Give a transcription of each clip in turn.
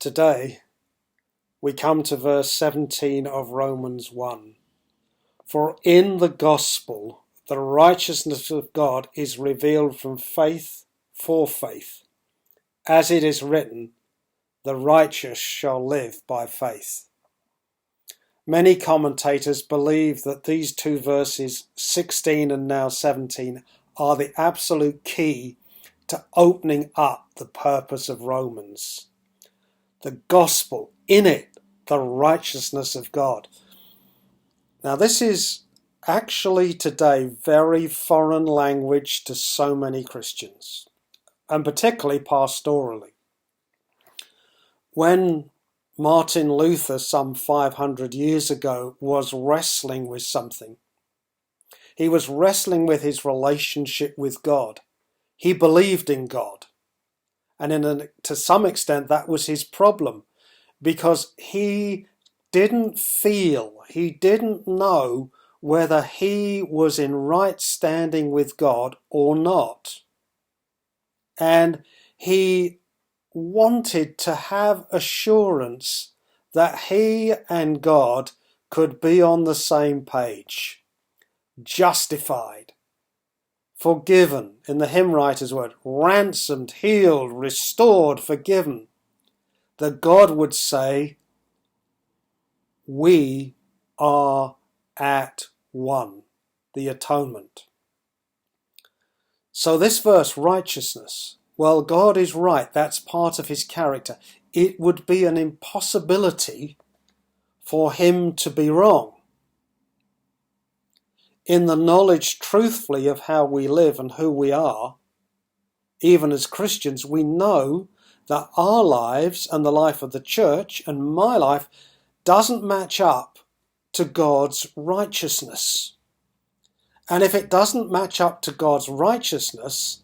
Today, we come to verse 17 of Romans 1. For in the gospel, the righteousness of God is revealed from faith for faith. As it is written, the righteous shall live by faith. Many commentators believe that these two verses, 16 and now 17, are the absolute key to opening up the purpose of Romans. The gospel, in it, the righteousness of God. Now this is actually today very foreign language to so many Christians, and particularly pastorally. When Martin Luther, some 500 years ago, was wrestling with something, he was wrestling with his relationship with God. He believed in God. And to some extent that was his problem, because he didn't know whether he was in right standing with God or not. And he wanted to have assurance that he and God could be on the same page. Justified, forgiven, in the hymn writer's word, ransomed, healed, restored, forgiven. That God would say, we are at one, the atonement. So this verse, righteousness, well, God is right, that's part of his character. It would be an impossibility for him to be wrong. In the knowledge truthfully of how we live and who we are, even as Christians, we know that our lives and the life of the church and my life doesn't match up to God's righteousness. And if it doesn't match up to God's righteousness,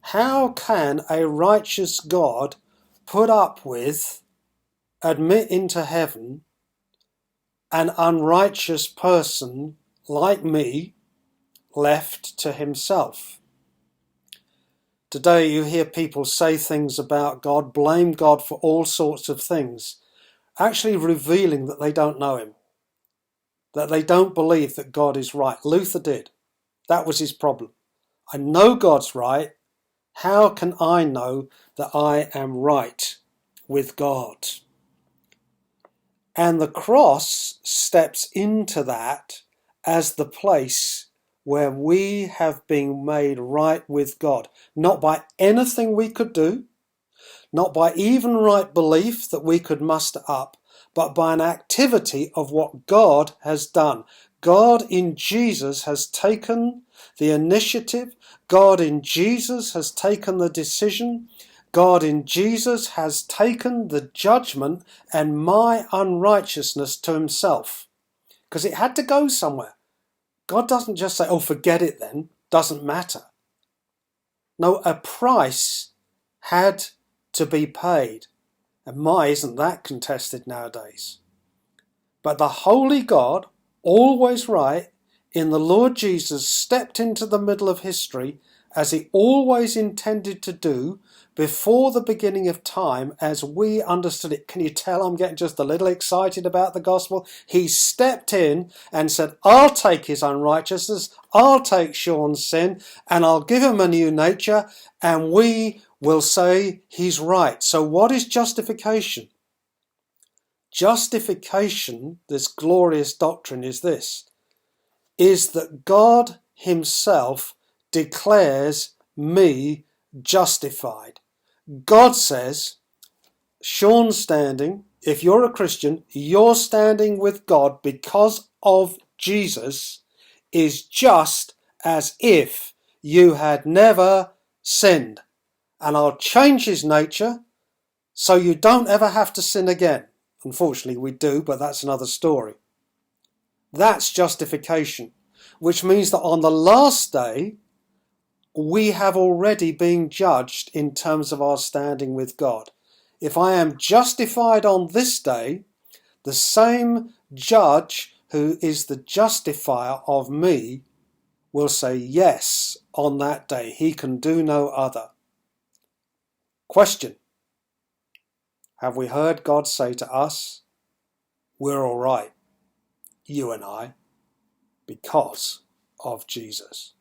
how can a righteous God put up with, admit into heaven, an unrighteous person like me left to himself? Today you hear people say things about God, blame God for all sorts of things, actually revealing that they don't know him, that they don't believe that God is right. Luther did. That was his problem. I know God's right. How can I know that I am right with God? And the cross steps into that as the place where we have been made right with God. Not by anything we could do, not by even right belief that we could muster up, but by an activity of what God has done. God in Jesus has taken the initiative. God in Jesus has taken the decision. God in Jesus has taken the judgment and my unrighteousness to himself. Because it had to go somewhere. God doesn't just say, oh, forget it then, doesn't matter. No, a price had to be paid. And isn't that contested nowadays? But the holy God, always right, in the Lord Jesus stepped into the middle of history as he always intended to do before the beginning of time as we understood it. Can you tell I'm getting just a little excited about the gospel? He stepped in and said, I'll take his unrighteousness, I'll take Sean's sin, and I'll give him a new nature, and we will say he's right. So what is justification? Justification, this glorious doctrine, is this, is that God himself declares me justified. God says, Sean's standing, if you're a Christian, your standing with God because of Jesus is just as if you had never sinned. And I'll change his nature so you don't ever have to sin again. Unfortunately, we do, but that's another story. That's justification, which means that on the last day, we have already been judged in terms of our standing with God. If I am justified on this day, the same judge who is the justifier of me will say yes on that day. He can do no other. Question. have we heard God say to us, we're all right, you and I, because of Jesus?